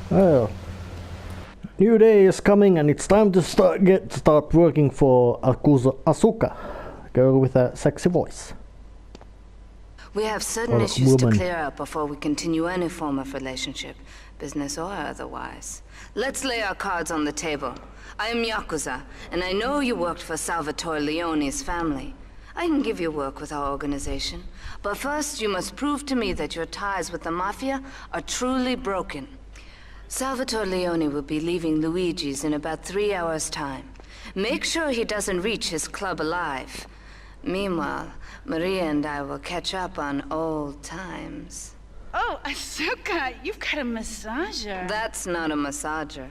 Well, new day is coming and it's time to start working for Asuka, girl with a sexy voice. We have certain issues to clear up before we continue any form of relationship, business or otherwise. Let's lay our cards on the table. I am Yakuza, and I know you worked for Salvatore Leone's family. I can give you work with our organization, but first you must prove to me that your ties with the Mafia are truly broken. Salvatore Leone will be leaving Luigi's in about 3 hours' time. Make sure he doesn't reach his club alive. Meanwhile, Maria and I will catch up on old times. Oh, Asuka, you've got a massager. That's not a massager.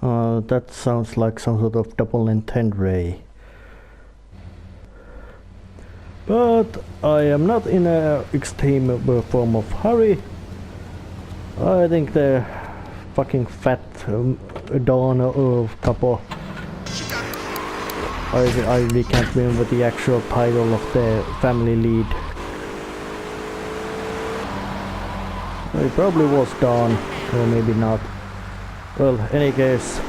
That sounds like some sort of double intent, Ray. But I am not in an extreme form of hurry. I think the fucking fat Dawn of couple. I really can't remember the actual title of the family lead. It probably was Dawn, or maybe not. Well, any case,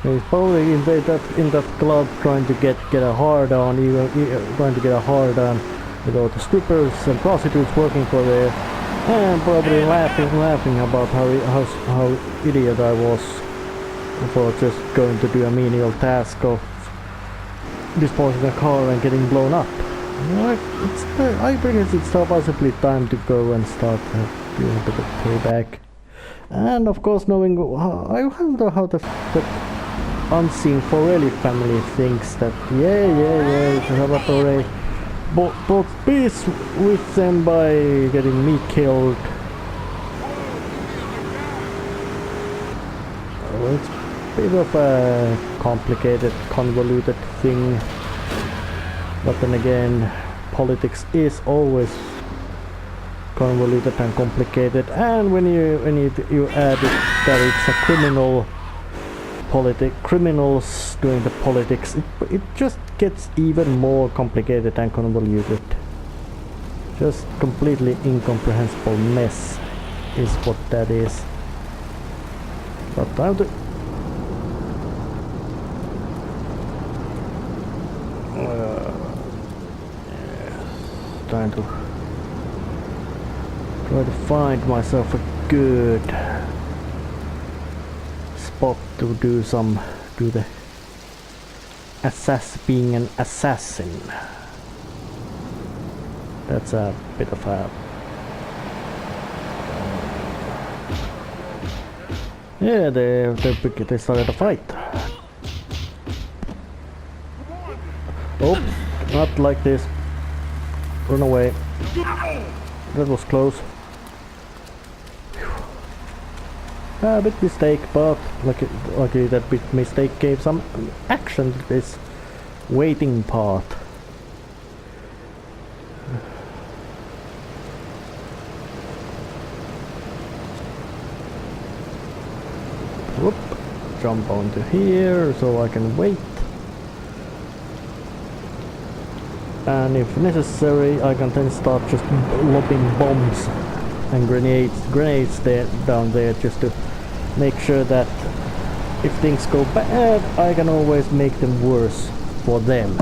he's probably in that club trying to get a hard on, trying to get a hard on with all the strippers and prostitutes working for there, and probably laughing about how idiot I was for just going to do a menial task of disposing a car and getting blown up. I guess it's possibly time to go and start doing a bit of payback. And of course, knowing I wonder how the unseen Forelli family thinks that Salvatore bought peace with them by getting me killed. Well, it's a bit of a complicated, convoluted thing. But then again, politics is always convoluted and complicated, and when you add it that it's a criminals doing the politics, it just gets even more complicated and convoluted. Just completely incomprehensible mess is what that is. But time to try to find myself a good spot to do the being an assassin. That's a bit of a they started a fight. Oh, not like this. Run away. That was close. A big mistake, but luckily that big mistake gave some action to this waiting part. Whoop. Jump onto here so I can wait. And if necessary, I can then start just lobbing bombs and grenades down there, just to make sure that if things go bad, I can always make them worse for them.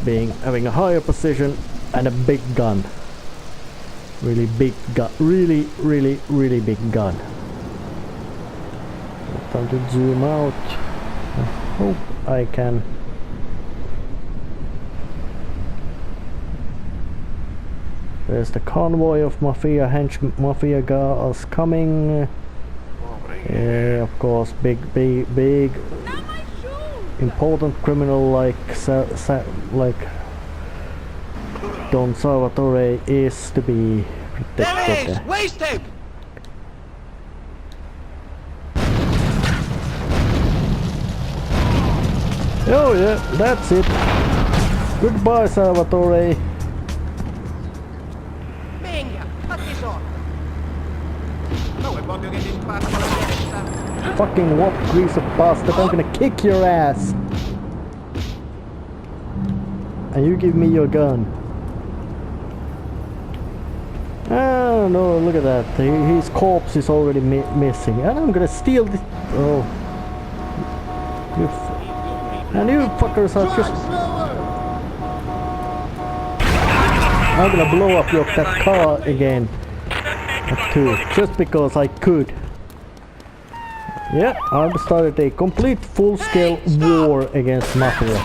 Having a higher position and a big gun, really big gun, really big gun. Time to zoom out. I hope I can. There's the convoy of mafia guys coming. Yeah, of course, big, important criminal like Don Salvatore is to be protected. Waste tape. Oh yeah, that's it. Goodbye, Salvatore. Fucking what grease of bastard, I'm gonna kick your ass! And you give me your gun. Ah, no, look at that. His corpse is already missing. And I'm gonna steal this. Oh. And you fuckers are just... I'm gonna blow up that car again. Too. Just because I could. Yeah, I've started a complete full-scale war against Mafia.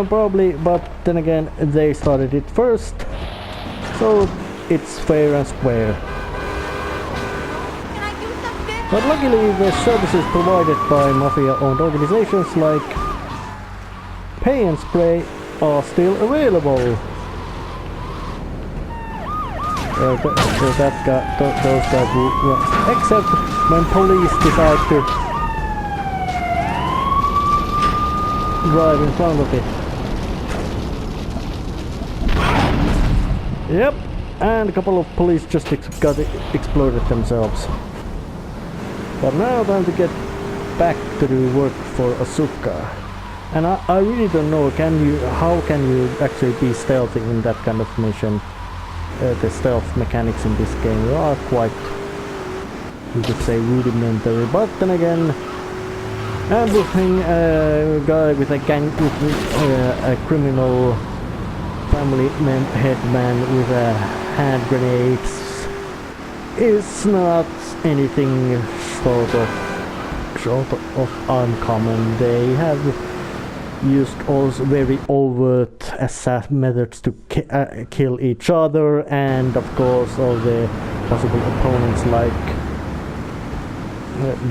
Probably, but then again, they started it first. So it's fair and square. But luckily the services provided by Mafia-owned organizations like Pay and Spray are still available. Those guys will, except when police decide to drive in front of it. Yep, and a couple of police just got exploded themselves. But now time to get back to the work for Asuka. And I really don't know, how can you actually be stealthy in that kind of mission? The stealth mechanics in this game are quite, you could say, rudimentary, but then again, ambushing a guy with a gang, a criminal family headman with a hand grenades is not anything short of uncommon. They have used also very overt methods to kill each other, and of course all the possible opponents like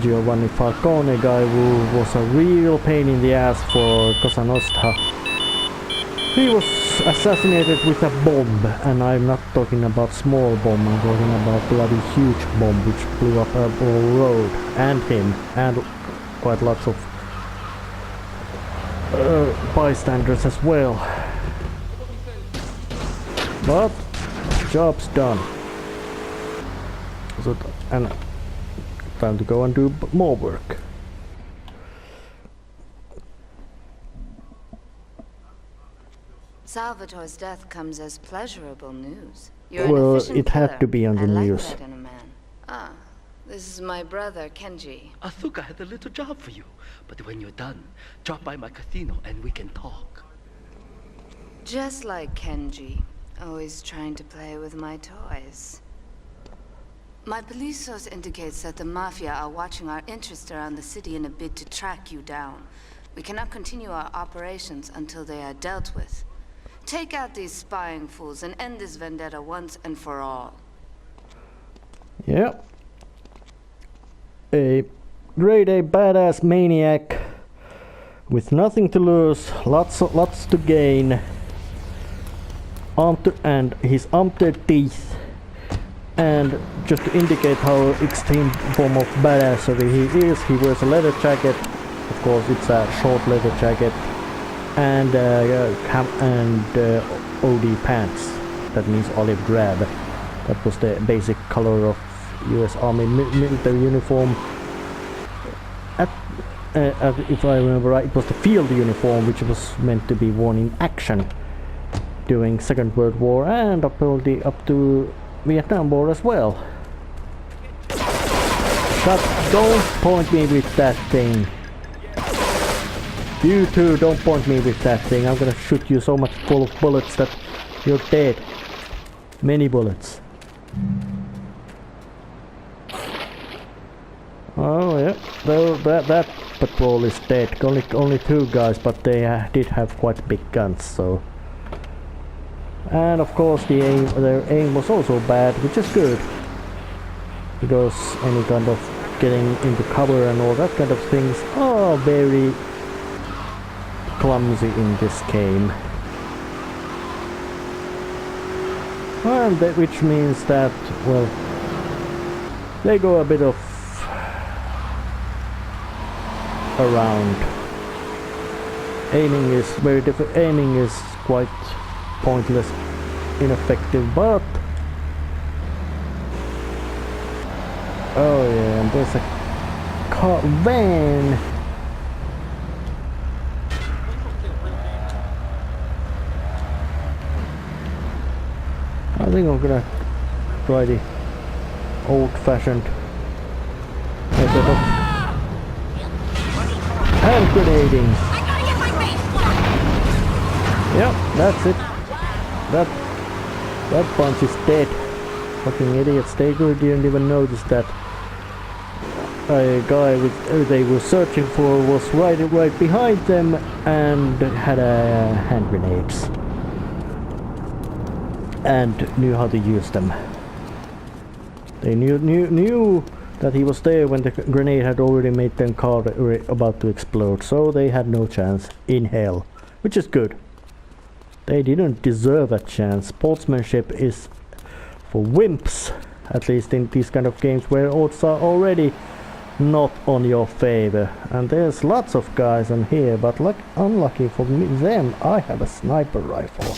Giovanni Falcone, guy who was a real pain in the ass for Cosa Nostra. He was assassinated with a bomb, and I'm not talking about small bomb, I'm talking about bloody huge bomb which blew up a whole road, and him, and quite lots of bystanders as well. But job's done. So, and time to go and do more work. Salvatore's death comes as pleasurable news. Well, it had to be on the news. That in a man. Ah, this is my brother, Kenji. Asuka had a little job for you, but when you're done, drop by my casino and we can talk. Just like Kenji, always trying to play with my toys. My police source indicates that the Mafia are watching our interests around the city in a bid to track you down. We cannot continue our operations until they are dealt with. Take out these spying fools and end this vendetta once and for all. Yep. A grade A badass maniac with nothing to lose, lots to gain, and his umpted teeth. And just to indicate how extreme form of badassery he is, he wears a leather jacket. Of course, it's a short leather jacket, and OD pants. That means olive drab. That was the basic color of U.S. Army military uniform. If I remember right, it was the field uniform, which was meant to be worn in action during Second World War and up to Vietnam War as well. Don't point me with that thing. You too, don't point me with that thing. I'm gonna shoot you so much full of bullets that you're dead. Many bullets. Oh yeah, that patrol is dead. Only two guys, but they did have quite big guns, so. And of course their aim was also bad, which is good. Because any kind of getting into cover and all that kind of things are very clumsy in this game. And which means that, well, they go a bit of around. Aiming is very different. Aiming is quite pointless, ineffective, but oh yeah, and there's a car van. I think I'm gonna try the old-fashioned method of hand grenading. Yep, that's it. That punch is dead. Fucking idiots, they didn't even notice that a guy they were searching for was right behind them and had hand grenades and knew how to use them. They knew that he was there when the grenade had already made their car about to explode, so they had no chance in hell, which is good. They didn't deserve a chance. Sportsmanship is for wimps, at least in these kind of games where odds are already not on your favor. And there's lots of guys on here, but unlucky for them, I have a sniper rifle.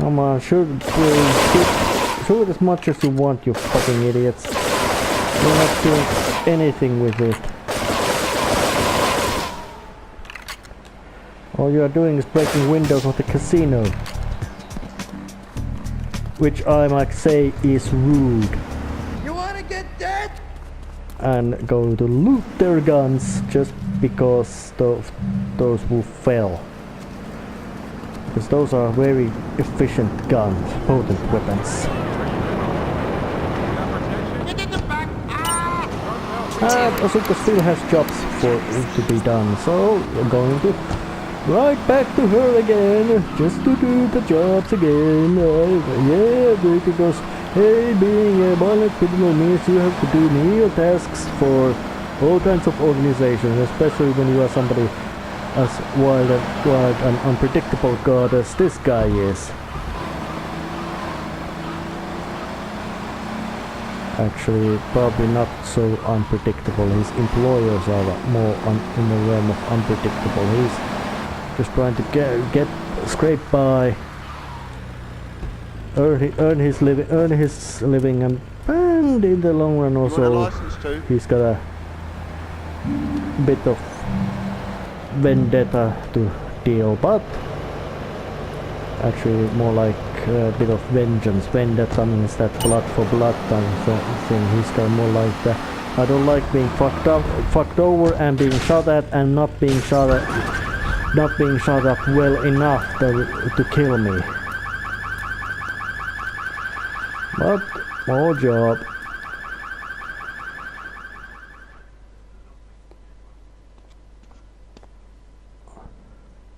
Come on, shoot as much as you want, you fucking idiots. You're not doing anything with it. All you are doing is breaking windows of the casino, which I might say is rude. You wanna get dead? And going to loot their guns just because those who fell. Because those are very efficient guns, potent weapons. And Asuka still has jobs to be done, so we're going to right back to her again, just to do the jobs again. Yeah, because hey, being a violent criminal means you have to do menial tasks for all kinds of organizations, especially when you are somebody as wild and unpredictable god as this guy is. Actually, probably not so unpredictable. His employers are more in the realm of unpredictable. He's just trying to scrape by, earn his living, and in the long run also he's got a bit of vendetta to deal, but actually more like a bit of vengeance. Vendetta means that blood for blood thing. He's got more like that. I don't like being fucked over and being shot at and not being shot at well enough to kill me. But more job.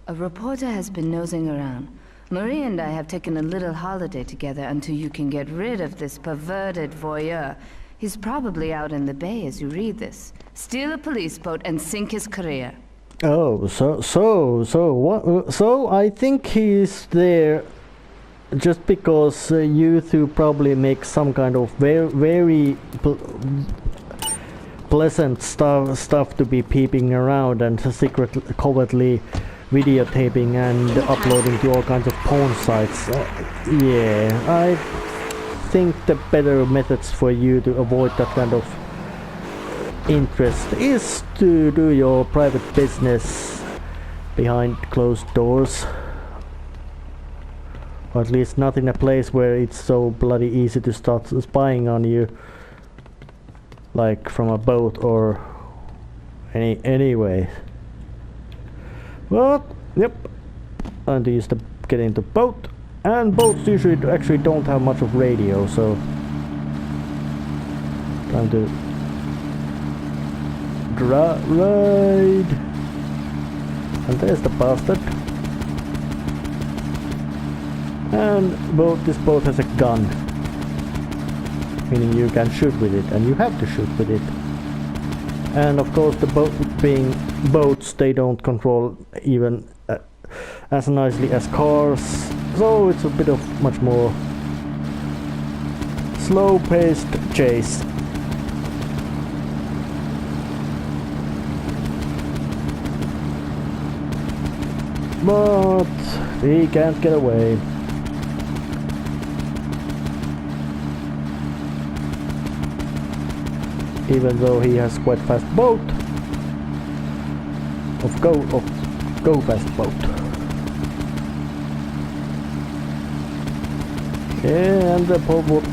A reporter has been nosing around. Marie and I have taken a little holiday together until you can get rid of this perverted voyeur. He's probably out in the bay as you read this. Steal a police boat and sink his career. Oh, so I think he's there just because you two probably make some kind of very pleasant stuff to be peeping around and secretly, covertly videotaping and uploading to all kinds of porn sites. Yeah, I think the better methods for you to avoid that kind of interest is to do your private business behind closed doors, or at least not in a place where it's so bloody easy to start spying on you, like from a boat or anyway. But yep, and to use get into boat, and boats usually actually don't have much of radio, so time to ride. And there's the bastard. And this boat has a gun, meaning you can shoot with it, and you have to shoot with it. And of course, the boat being boats, they don't control even as nicely as cars, so it's a bit of much more slow-paced chase. But he can't get away. Even though he has quite fast boat. Go fast boat. Yeah, and the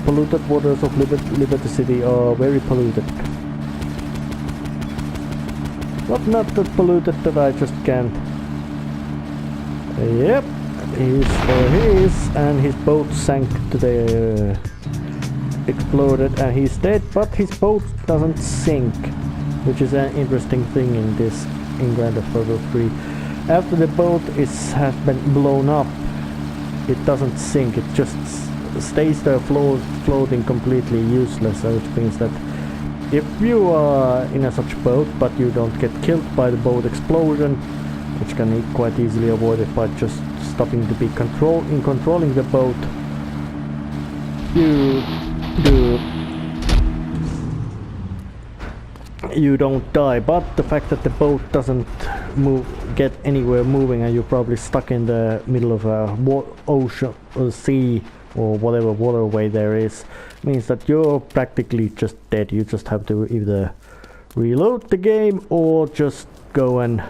polluted waters of Liberty City are very polluted. But not that polluted that I just can't. Yep, he's where he is, and his boat sank to the... exploded, and he's dead, but his boat doesn't sink, which is an interesting thing in this, in Grand Theft Auto 3. After the boat has been blown up, it doesn't sink, it just stays there floating completely useless, which means that if you are in a such boat but you don't get killed by the boat explosion, which can be quite easily avoided by just stopping to be controlling the boat, you don't die. But the fact that the boat doesn't get anywhere moving, and you're probably stuck in the middle of a ocean or sea or whatever waterway there is, means that you're practically just dead. You just have to either reload the game or just go and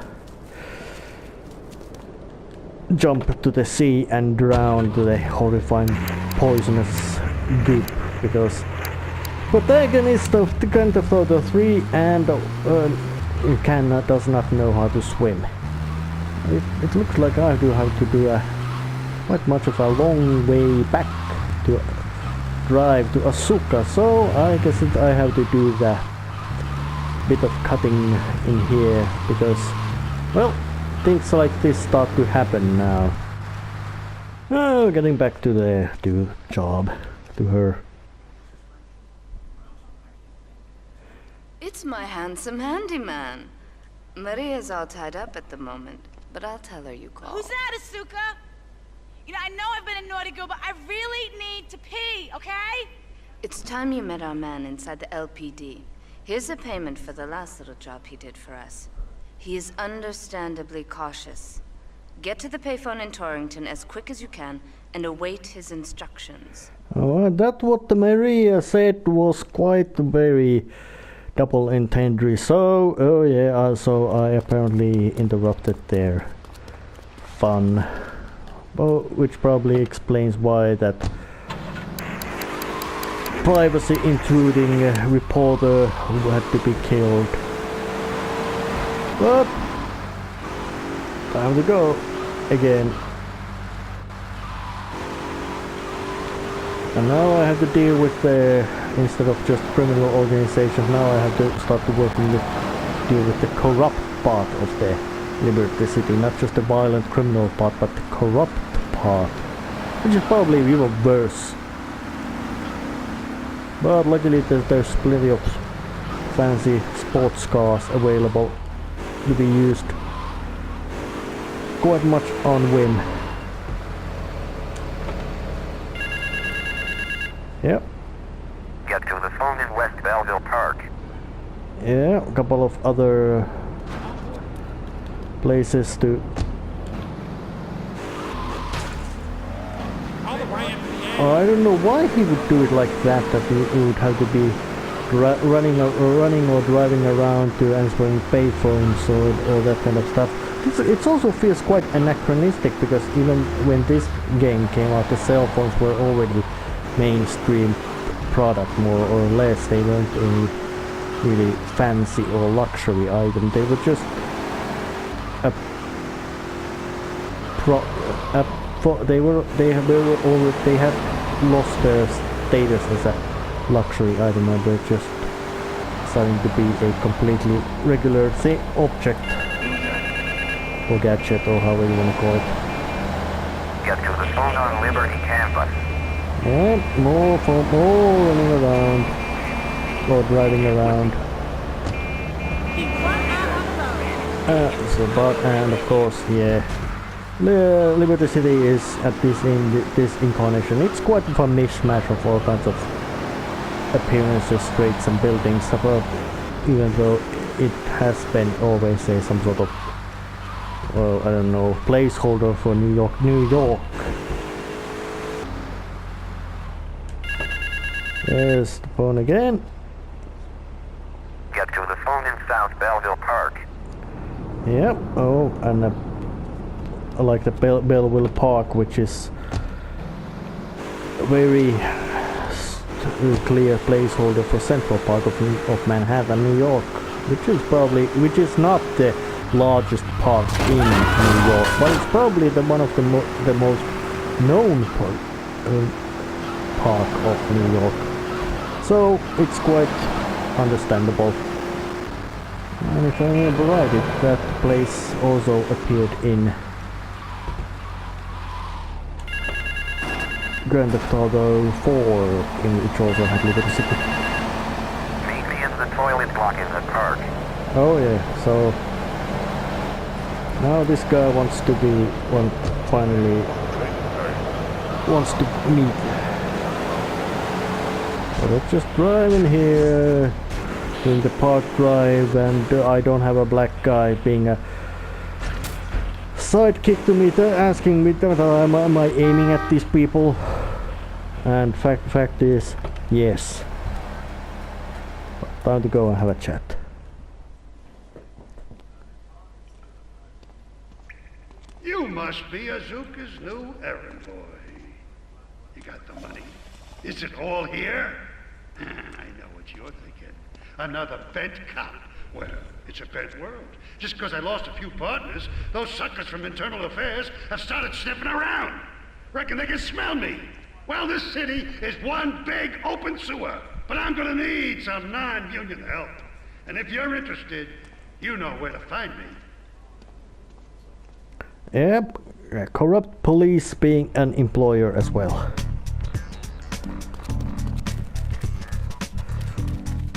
jump to the sea and drown to the horrifying poisonous goop, because protagonist of the Grand Theft Auto 3 and does not know how to swim. It looks like I do have to do quite much of a long way back to drive to Asuka, so I guess I have to do the bit of cutting in here, because, well, things like this start to happen now. Oh, getting back to the job, to her. It's my handsome handyman. Maria's all tied up at the moment, but I'll tell her you called. Who's that, Asuka? You know, I know I've been a naughty girl, but I really need to pee, okay? It's time you met our man inside the LPD. Here's a payment for the last little job he did for us. He is understandably cautious. Get to the payphone in Torrington as quick as you can and await his instructions. Oh, that what the Maria said was quite very double entendre. So, oh yeah, so I apparently interrupted their fun. Oh, which probably explains why that privacy intruding reporter who had to be killed. But time to go again. And now I have to deal with instead of just criminal organizations, now I have to start to deal with the corrupt part of the Liberty City, not just the violent criminal part, but the corrupt part, which is probably even worse. But luckily there's plenty of fancy sports cars available to be used quite much on whim. Yep. Get to the phone in West Belleville Park. Yeah, a couple of other places to... I don't know why he would do it like that, he would have to be running or driving around to answering payphones or all that kind of stuff. It also feels quite anachronistic, because even when this game came out, the cell phones were already mainstream product, more or less. They weren't any really fancy or luxury item. They were just they had lost their status as a luxury item, and they're just starting to be a completely regular object or gadget, or however you want to call it. Get to the phone on Liberty campus. Yeah, more running around or driving around. And of course, yeah, Liberty City is at this incarnation. It's quite a mishmash of all kinds of appearances, streets and buildings, even though it has been always some sort of, well, I don't know, placeholder for New York. There's the phone again. Get to the phone in South Belleville Park. Yep. Oh, and I like the Belleville Park, which is very clear placeholder for central part of Manhattan, New York, which is not the largest park in New York, but it's probably one of the most known park of New York. So it's quite understandable. And if I remember right, that place also appeared in Grand Theft Auto 4, which also had Liberty City. Meet me in the toilet block in the park. Oh yeah, so now this guy finally wants to meet. So let's just drive in here, doing the park drive, and I don't have a black guy being a sidekick to me, asking me am I aiming at these people? And fact is, yes. Time to go and have a chat. You must be Asuka's new errand boy. You got the money. Is it all here? I know what you're thinking. Another bent cop. Well, it's a bent world. Just because I lost a few partners, those suckers from Internal Affairs have started sniffing around. Reckon they can smell me. Well, this city is one big open sewer. But I'm gonna need some non-union help. And if you're interested, you know where to find me. Yep, corrupt police being an employer as well.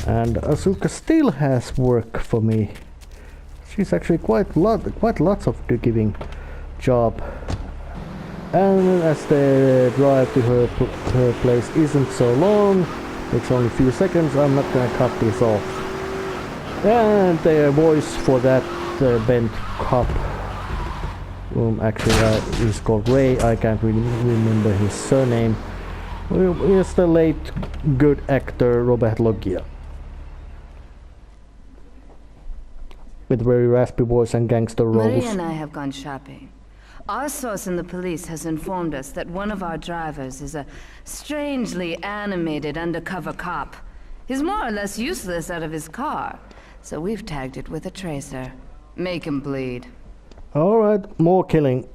And Asuka still has work for me. She's actually quite lots of giving job. And as the drive to her place isn't so long, it's only a few seconds, I'm not gonna cut this off. And the voice for that bent cop, actually is called Ray, I can't really remember his surname. It's the late good actor Robert Loggia. With very raspy voice and gangster roles. Maria and I have gone shopping. Our source in the police has informed us that one of our drivers is a strangely animated undercover cop. He's more or less useless out of his car, so we've tagged it with a tracer. Make him bleed. Alright, more killing.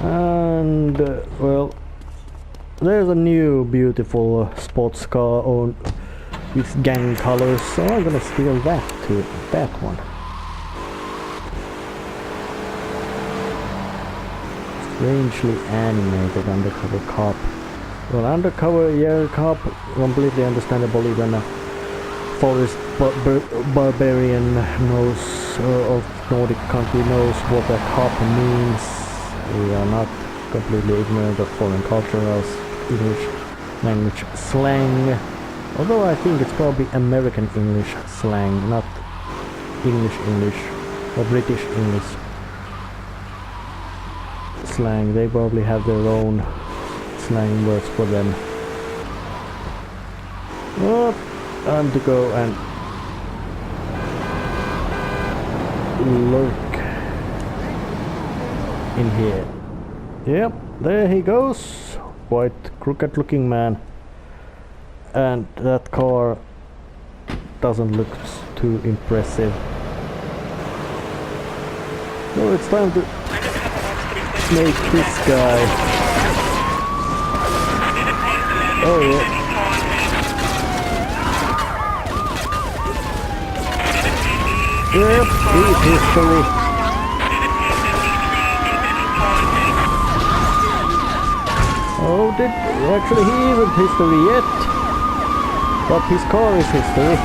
And, well, there's a new beautiful sports car on with gang colors, so I'm gonna steal that one. Strangely animated undercover cop. Well, undercover, yeah, cop, completely understandable. Even a forest barbarian knows, of Nordic country knows what a cop means. We are not completely ignorant of foreign cultures, English language slang. Although I think it's probably American English slang, not English or British English slang. They probably have their own slang words for them. Well, time to go and look in here. Yep, there he goes. Quite crooked looking man. And that car doesn't look too impressive. So it's time to make this guy. Oh yeah. Yep, he's history. Oh, actually he isn't history yet. But his car is history.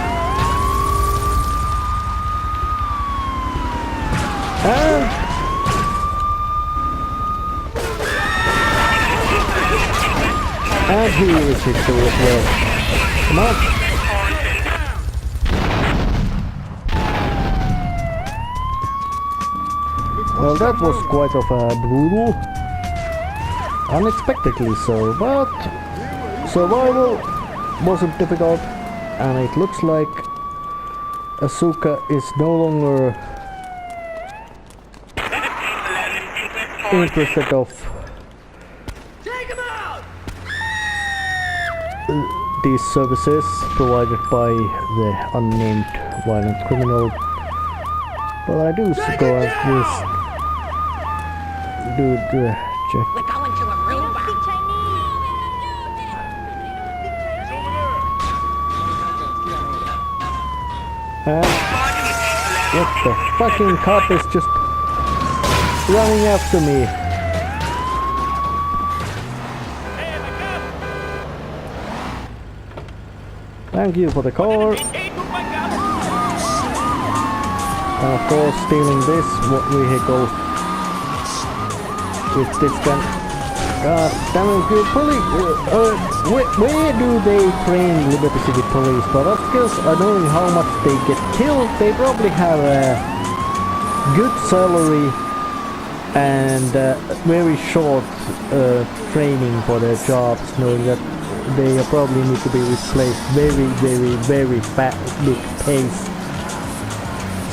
And he is history as well. Come on. Well, that was quite of a brutal. Unexpectedly so, but survival wasn't difficult, and it looks like Asuka is no longer interested of these services provided by the unnamed violent criminal, but I do go and just do the check. We're going to Aruba. What the fucking cop is just running after me. Thank you for the car. And of course stealing this vehicle with this gun. God damn it, good police. Where do they train Liberty City police? But of course, knowing how much they get killed, they probably have a good salary and very short training for their jobs, knowing that they probably need to be replaced very big pace.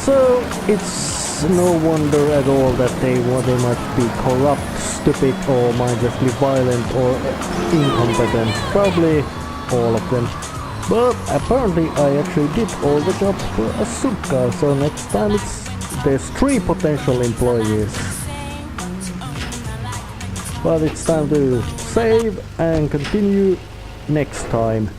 So it's no wonder at all that they might be corrupt, stupid, or mindlessly violent or incompetent. Probably all of them. But apparently I actually did all the jobs for Asuka, so next time there's 3 potential employees. But it's time to save and continue next time.